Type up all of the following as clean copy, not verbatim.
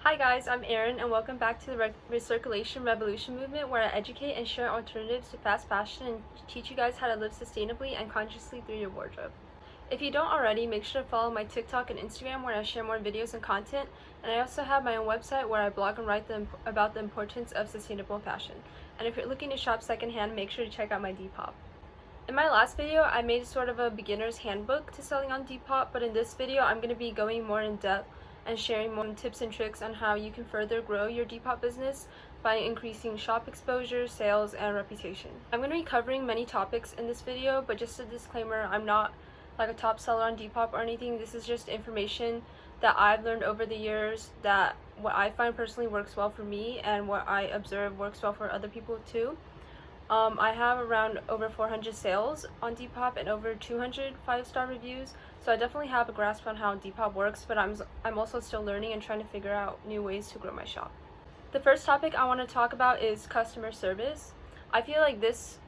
Hi guys, I'm Erin and welcome back to the Recirculation Revolution movement, where I educate and share alternatives to fast fashion and teach you guys how to live sustainably and consciously through your wardrobe. If you don't already, make sure to follow my TikTok and Instagram where I share more videos and content, and I also have my own website where I blog and write about the importance of sustainable fashion. And if you're looking to shop secondhand, make sure to check out my depop. In my last video, I made sort of a beginner's handbook to selling on Depop, but in this video, I'm going to be going more in depth and sharing more tips and tricks on how you can further grow your Depop business by increasing shop exposure, sales, and reputation. I'm going to be covering many topics in this video, but just a disclaimer, I'm not like a top seller on Depop or anything. This is just information that I've learned over the years, that what I find personally works well for me and what I observe works well for other people too. I have around over 400 sales on Depop and over 200 5-star reviews, so I definitely have a grasp on how Depop works, but I'm also still learning and trying to figure out new ways to grow my shop. The first topic I want to talk about is customer service. I feel like this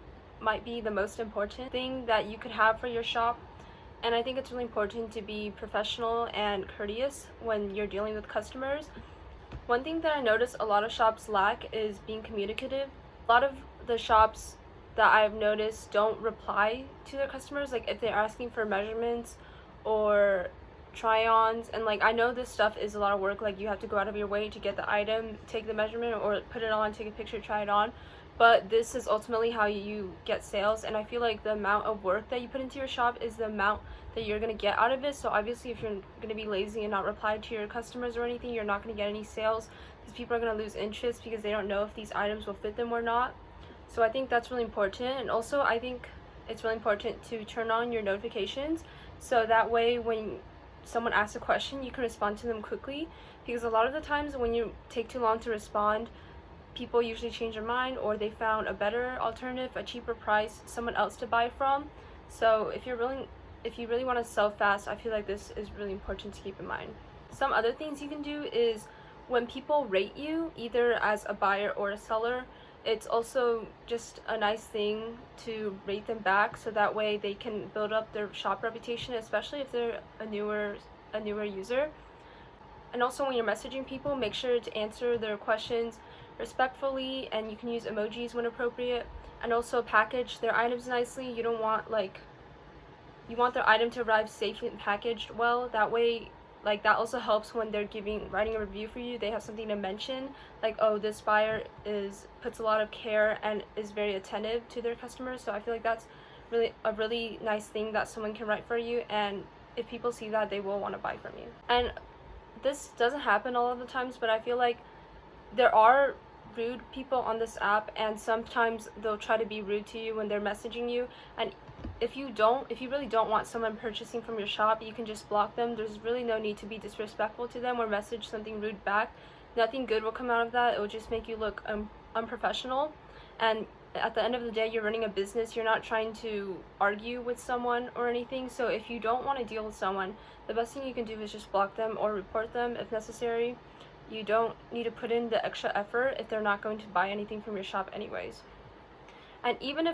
might be the most important thing that you could have for your shop, and I think it's really important to be professional and courteous when you're dealing with customers. One thing that I notice a lot of shops lack is being communicative. A lot of the shops that I've noticed don't reply to their customers, like if they're asking for measurements or try-ons, and like I know this stuff is a lot of work, like you have to go out of your way to get the item, take the measurement, or put it on, take a picture, try it on, but this is ultimately how you get sales, and I feel like the amount of work that you put into your shop is the amount that you're going to get out of it. So obviously if you're going to be lazy and not reply to your customers or anything, you're not going to get any sales, because people are going to lose interest because they don't know if these items will fit them or not. So I think that's really important, and also I think it's really important to turn on your notifications, so that way when someone asks a question, you can respond to them quickly, because a lot of the times when you take too long to respond, people usually change their mind, or they found a better alternative, a cheaper price, someone else to buy from. So if you really want to sell fast, I feel like this is really important to keep in mind. Some other things you can do is when people rate you, either as a buyer or a seller, it's also just a nice thing to rate them back, so that way they can build up their shop reputation, especially if they're a newer user. And also when you're messaging people, make sure to answer their questions respectfully, and you can use emojis when appropriate, and also package their items nicely. You want their item to arrive safely and packaged well. That way, like, that also helps when they're writing a review for you. They have something to mention, like, oh, this buyer puts a lot of care and is very attentive to their customers. So I feel like that's a really nice thing that someone can write for you, and if people see that, they will want to buy from you. And this doesn't happen all of the times, but I feel like there are rude people on this app, and sometimes they'll try to be rude to you when they're messaging you. And if you really don't want someone purchasing from your shop, you can just block them. There's really no need to be disrespectful to them or message something rude back. Nothing good will come out of that. It will just make you look unprofessional, and at the end of the day, you're running a business. You're not trying to argue with someone or anything. So if you don't want to deal with someone, the best thing you can do is just block them or report them if necessary. You don't need to put in the extra effort if they're not going to buy anything from your shop anyways. And even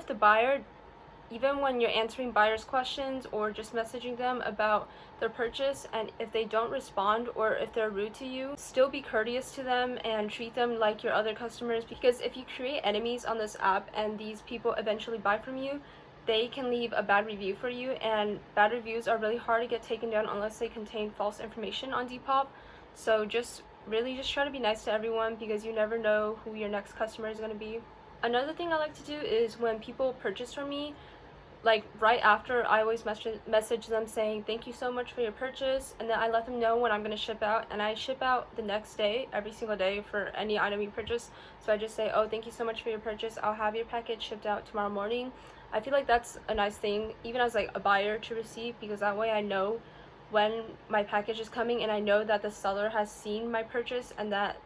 when you're answering buyers' questions or just messaging them about their purchase, and if they don't respond or if they're rude to you, still be courteous to them and treat them like your other customers, because if you create enemies on this app and these people eventually buy from you, they can leave a bad review for you, and bad reviews are really hard to get taken down unless they contain false information on Depop. So just try to be nice to everyone, because you never know who your next customer is going to be. Another thing I like to do is when people purchase from me, like right after, I always message them saying thank you so much for your purchase, and then I let them know when I'm going to ship out, and I ship out the next day, every single day, for any item you purchase. So I just say, oh, thank you so much for your purchase, I'll have your package shipped out tomorrow morning. I feel like that's a nice thing, even as like a buyer, to receive, because that way I know when my package is coming, and I know that the seller has seen my purchase, and that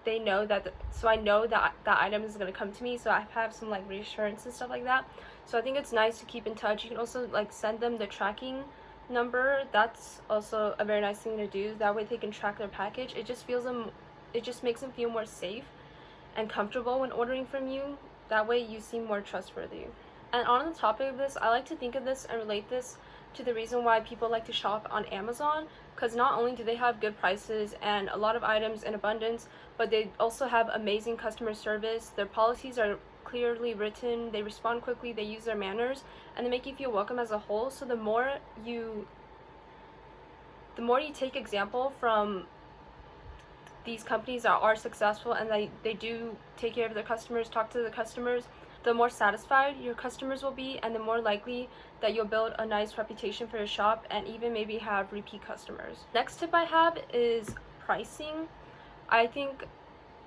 they know that so I know that that item is going to come to me, so I have some like reassurance and stuff like that. So I think it's nice to keep in touch. You can also like send them the tracking number. That's also a very nice thing to do. That way they can track their package. It just makes them feel more safe and comfortable when ordering from you. That way you seem more trustworthy. And on the topic of this, I like to think of this and relate this to the reason why people like to shop on Amazon, because not only do they have good prices and a lot of items in abundance, but they also have amazing customer service. Their policies are clearly written, they respond quickly, they use their manners, and they make you feel welcome as a whole. So the more you take example from these companies that are successful and they do take care of their customers, talk to the customers, the more satisfied your customers will be, and the more likely that you'll build a nice reputation for your shop and even maybe have repeat customers. Next tip I have is pricing. I think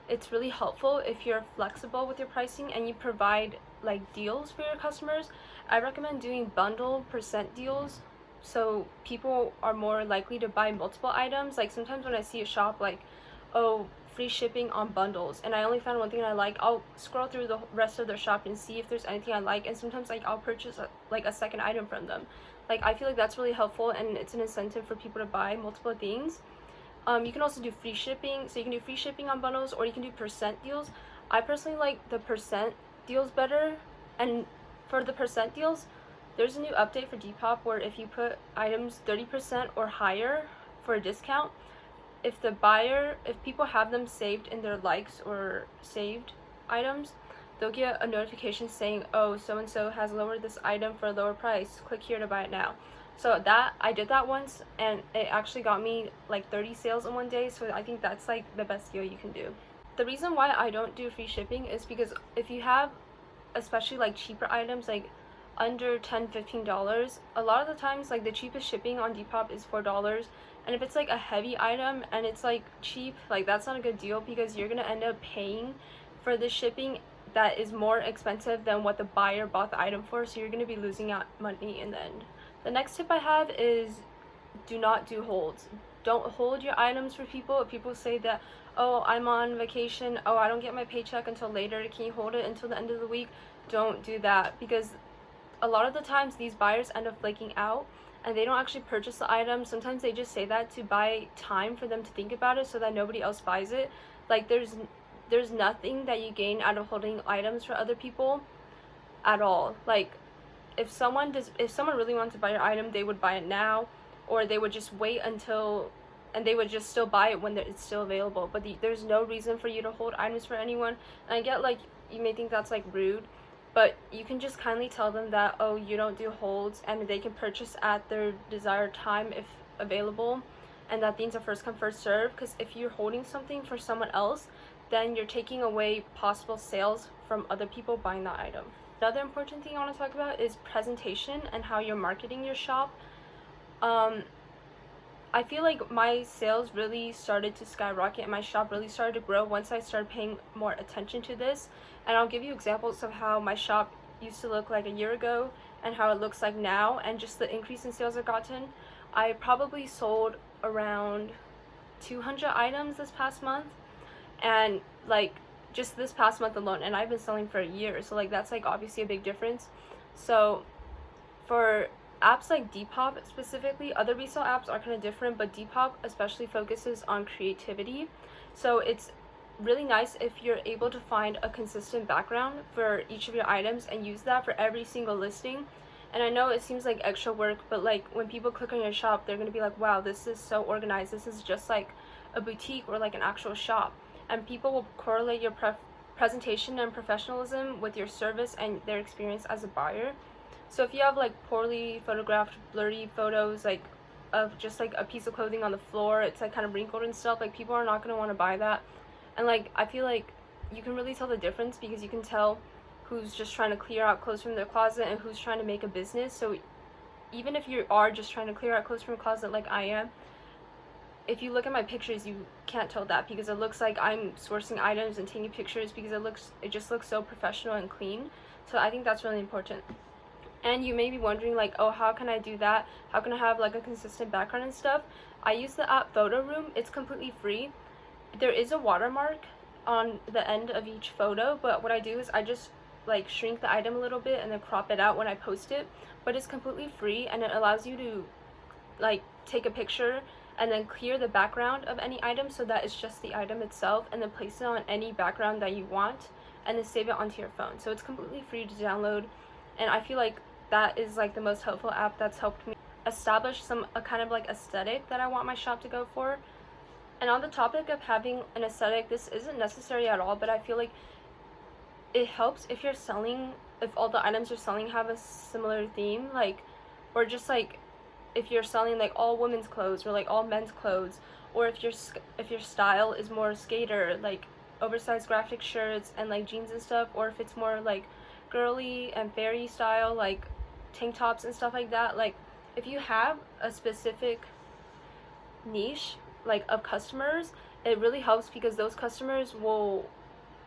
it's really helpful if you're flexible with your pricing and you provide like deals for your customers. I recommend doing bundle percent deals so people are more likely to buy multiple items. Like sometimes when I see a shop like, oh, free shipping on bundles, and I only found one thing I like, I'll scroll through the rest of their shop and see if there's anything I like, and sometimes like I'll purchase a second item from them. Like I feel like that's really helpful and it's an incentive for people to buy multiple things. You can also do free shipping, so you can do free shipping on bundles, or you can do percent deals. I personally like the percent deals better, and for the percent deals, there's a new update for Depop where if you put items 30% or higher for a discount, if people have them saved in their likes or saved items, they'll get a notification saying, oh, so-and-so has lowered this item for a lower price, click here to buy it now. So I did that once, and it actually got me like 30 sales in one day, so I think that's like the best deal you can do. The reason why I don't do free shipping is because if you have especially like cheaper items, like under $10-15, a lot of the times like the cheapest shipping on Depop is $4, and if it's like a heavy item and it's like cheap, like that's not a good deal because you're gonna end up paying for the shipping that is more expensive than what the buyer bought the item for, so you're gonna be losing out money in the end. The next tip I have is do not do holds. Don't hold your items for people. If people say that, oh, I'm on vacation, oh, I don't get my paycheck until later, can you hold it until the end of the week? Don't do that, because a lot of the times these buyers end up flaking out and they don't actually purchase the item. Sometimes they just say that to buy time for them to think about it so that nobody else buys it. Like there's nothing that you gain out of holding items for other people at all. Like if someone really wants to buy your item, they would buy it now, or they would just wait until, and they would just still buy it when it's still available. But there's no reason for you to hold items for anyone. And I get like you may think that's like rude, but you can just kindly tell them that, oh, you don't do holds, and they can purchase at their desired time if available, and that things are first come first serve. Because if you're holding something for someone else, then you're taking away possible sales from other people buying that item. Another important thing I want to talk about is presentation and how you're marketing your shop. I feel like my sales really started to skyrocket and my shop really started to grow once I started paying more attention to this. And I'll give you examples of how my shop used to look like a year ago and how it looks like now, and just the increase in sales I've gotten. I probably sold around 200 items this past month, and like just this past month alone, and I've been selling for a year, so like that's like obviously a big difference. So for apps like Depop specifically, other resale apps are kind of different, but Depop especially focuses on creativity. So it's really nice if you're able to find a consistent background for each of your items and use that for every single listing. And I know it seems like extra work, but like when people click on your shop, they're gonna be like, wow, this is so organized, this is just like a boutique or like an actual shop. And people will correlate your presentation and professionalism with your service and their experience as a buyer. So if you have like poorly photographed, blurry photos like of just like a piece of clothing on the floor, it's like kind of wrinkled and stuff, like people are not going to want to buy that. And like I feel like you can really tell the difference because you can tell who's just trying to clear out clothes from their closet and who's trying to make a business. So even if you are just trying to clear out clothes from a closet like I am, if you look at my pictures, you can't tell that because it looks like I'm sourcing items and taking pictures because it just looks so professional and clean. So I think that's really important. And you may be wondering like, oh, how can I do that? How can I have like a consistent background and stuff? I use the app Photo Room. It's completely free. There is a watermark on the end of each photo, but what I do is I just like shrink the item a little bit and then crop it out when I post it. But it's completely free and it allows you to like take a picture and then clear the background of any item so that it's just the item itself, and then place it on any background that you want and then save it onto your phone. So it's completely free to download, and I feel like that is like the most helpful app that's helped me. establish a kind of like aesthetic that I want my shop to go for. And on the topic of having an aesthetic, this isn't necessary at all, but I feel like it helps if you're selling, if all the items you're selling have a similar theme, like, or just like if you're selling like all women's clothes or like all men's clothes, or if your style is more skater, like oversized graphic shirts and like jeans and stuff, or if it's more like girly and fairy style, like tank tops and stuff like that. Like if you have a specific niche like of customers, it really helps, because those customers will,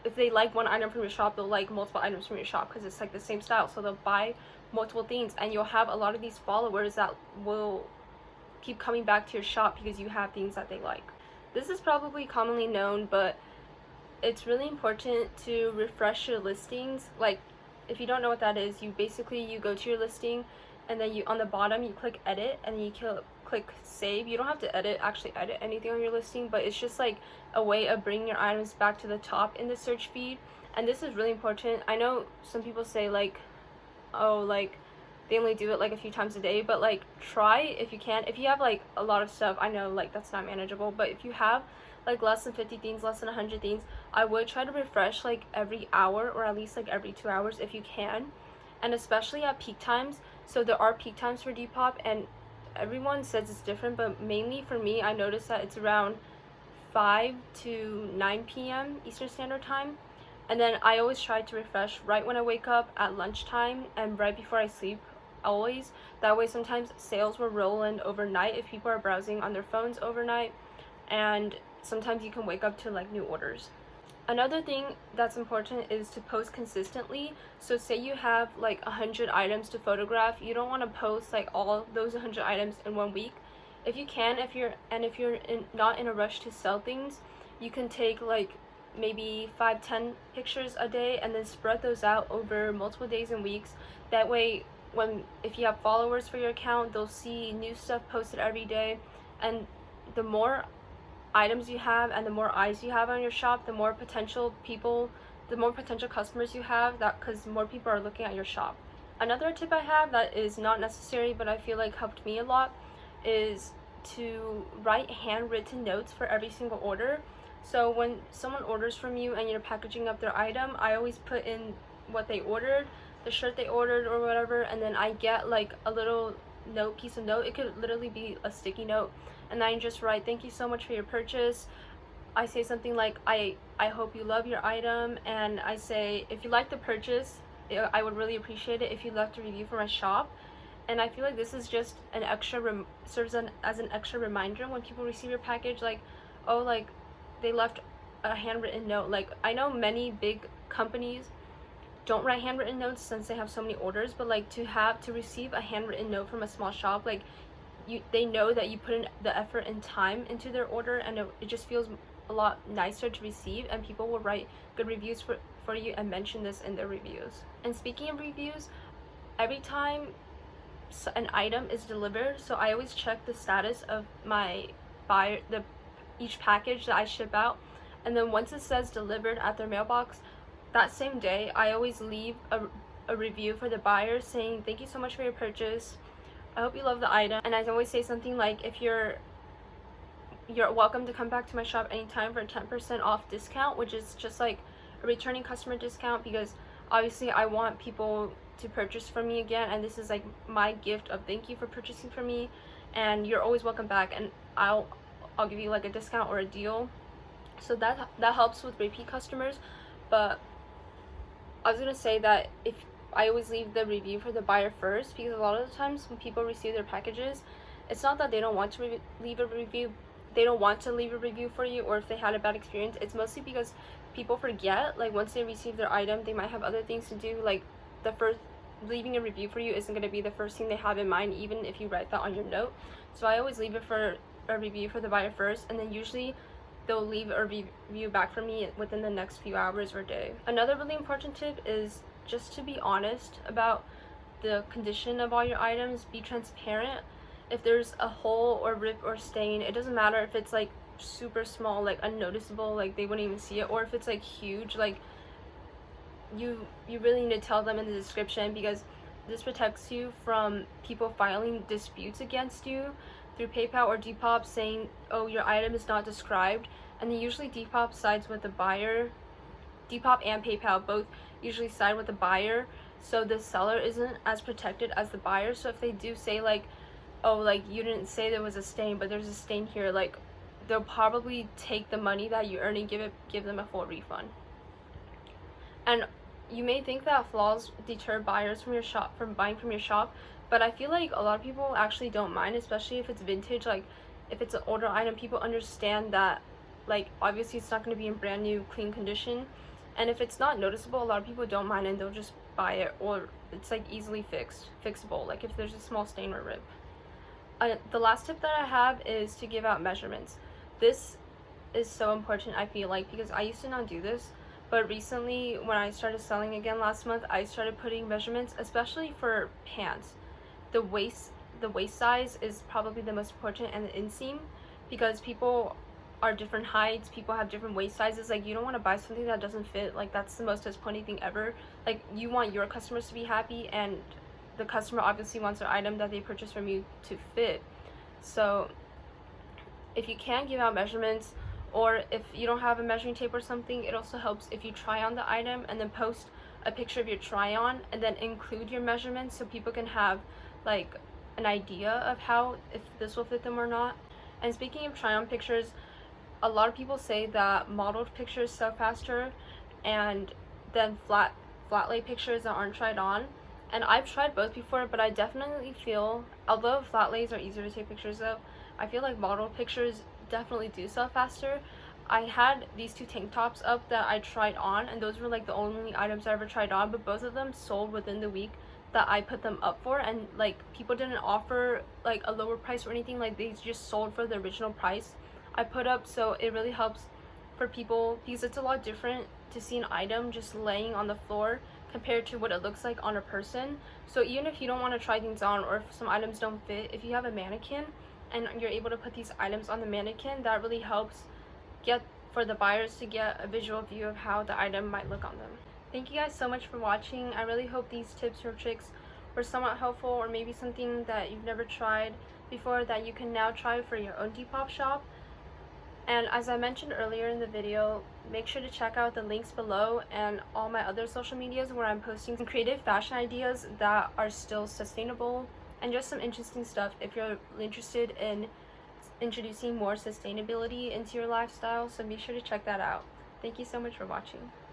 if they like one item from your shop, they'll like multiple items from your shop because it's like the same style, so they'll buy multiple things, and you'll have a lot of these followers that will keep coming back to your shop because you have things that they like. This is probably commonly known, but it's really important to refresh your listings. Like if you don't know what that is, you go to your listing, and then you, on the bottom, you click edit, and then you click save. You don't have to actually edit anything on your listing, but it's just like a way of bringing your items back to the top in the search feed. And this is really important. I know some people say like, oh, like they only do it like a few times a day, but like try if you can. If you have like a lot of stuff, I know like that's not manageable, but if you have like less than 50 things, less than 100 things, I would try to refresh like every hour, or at least like every 2 hours if you can, and especially at peak times. So there are peak times for Depop, and everyone says it's different, but mainly for me, I noticed that it's around 5 to 9 p.m. Eastern Standard Time. And then I always try to refresh right when I wake up, at lunchtime, and right before I sleep, always. That way sometimes sales will roll in overnight if people are browsing on their phones overnight, and sometimes you can wake up to like new orders. Another thing that's important is to post consistently. So say you have like 100 items to photograph, you don't want to post like all those 100 items in 1 week. If you can, if you're not in a rush to sell things, you can take like maybe 5-10 pictures a day and then spread those out over multiple days and weeks. That way, if you have followers for your account, they'll see new stuff posted every day, and the more items you have and the more eyes you have on your shop, the more potential customers you have, that because more people are looking at your shop. Another tip I have that is not necessary but I feel like helped me a lot is to write handwritten notes for every single order. So when someone orders from you and you're packaging up their item, I always put in what they ordered, the shirt they ordered or whatever, and then I get like a little piece of note. It could literally be a sticky note, and I just write, thank you so much for your purchase. I say something like, I hope you love your item, and I say, if you like the purchase, I would really appreciate it if you left a review for my shop. And I feel like this is just an extra serves as an extra reminder when people receive your package, like, oh, like they left a handwritten note. Like I know many big companies don't write handwritten notes since they have so many orders, but like to receive a handwritten note from a small shop, like they know that you put in the effort and time into their order, and it just feels a lot nicer to receive, and people will write good reviews for you and mention this in their reviews. And speaking of reviews, every time an item is delivered, so I always check the status of my buyer, each package that I ship out, and then once it says delivered at their mailbox, that same day I always leave a review for the buyer saying, thank you so much for your purchase, I hope you love the item. And I always say something like, if you're welcome to come back to my shop anytime for a 10% off discount, which is just like a returning customer discount, because obviously I want people to purchase from me again, and this is like my gift of thank you for purchasing from me, and you're always welcome back, and I'll give you like a discount or a deal. So that helps with repeat customers. But I was gonna say that if I always leave the review for the buyer first, because a lot of the times when people receive their packages, it's not that they don't want to leave a review, they don't want to leave a review for you, or if they had a bad experience, it's mostly because people forget. Like once they receive their item, they might have other things to do. Like leaving a review for you isn't going to be the first thing they have in mind, even if you write that on your note. So I always leave it for a review for the buyer first, and then usually they'll leave a review back for me within the next few hours or day. Another really important tip is just to be honest about the condition of all your items. Be transparent. If there's a hole or rip or stain, it doesn't matter if it's like super small, like unnoticeable, like they wouldn't even see it, or if it's like huge, like you really need to tell them in the description, because this protects you from people filing disputes against you through PayPal or Depop saying, oh, your item is not described, and then usually Depop sides with the buyer. Depop and PayPal both usually side with the buyer, so the seller isn't as protected as the buyer. So if they do say like, oh, like you didn't say there was a stain, but there's a stain here, like they'll probably take the money that you earn and give them a full refund. And you may think that flaws deter buyers from buying from your shop, but I feel like a lot of people actually don't mind, especially if it's vintage. Like if it's an older item, people understand that like obviously it's not going to be in brand new clean condition, and if it's not noticeable, a lot of people don't mind and they'll just buy it, or it's like easily fixable, like if there's a small stain or rip. The last tip that I have is to give out measurements. This is so important, I feel like, because I used to not do this, but recently when I started selling again last month, I started putting measurements, especially for pants. The waist size is probably the most important, and the inseam, because people are different heights, people have different waist sizes. Like you don't want to buy something that doesn't fit. Like that's the most disappointing thing ever. Like you want your customers to be happy, and the customer obviously wants their item that they purchase from you to fit. So if you can give out measurements, or if you don't have a measuring tape or something, it also helps if you try on the item and then post a picture of your try on and then include your measurements so people can have like an idea of how, if this will fit them or not. And speaking of try on pictures, a lot of people say that modeled pictures sell faster and then flat lay pictures that aren't tried on. And I've tried both before, but I definitely feel, although flat lays are easier to take pictures of, I feel like modeled pictures definitely do sell faster. I had these two tank tops up that I tried on, and those were like the only items I ever tried on, but both of them sold within the week that I put them up for, and like people didn't offer like a lower price or anything. Like they just sold for the original price I put up. So it really helps for people, because it's a lot different to see an item just laying on the floor compared to what it looks like on a person. So even if you don't want to try things on, or if some items don't fit, if you have a mannequin and you're able to put these items on the mannequin, that really helps for the buyers to get a visual view of how the item might look on them. Thank you guys so much for watching. I really hope these tips or tricks were somewhat helpful, or maybe something that you've never tried before that you can now try for your own Depop shop. And as I mentioned earlier in the video, make sure to check out the links below and all my other social medias where I'm posting some creative fashion ideas that are still sustainable and just some interesting stuff if you're interested in introducing more sustainability into your lifestyle. So be sure to check that out. Thank you so much for watching.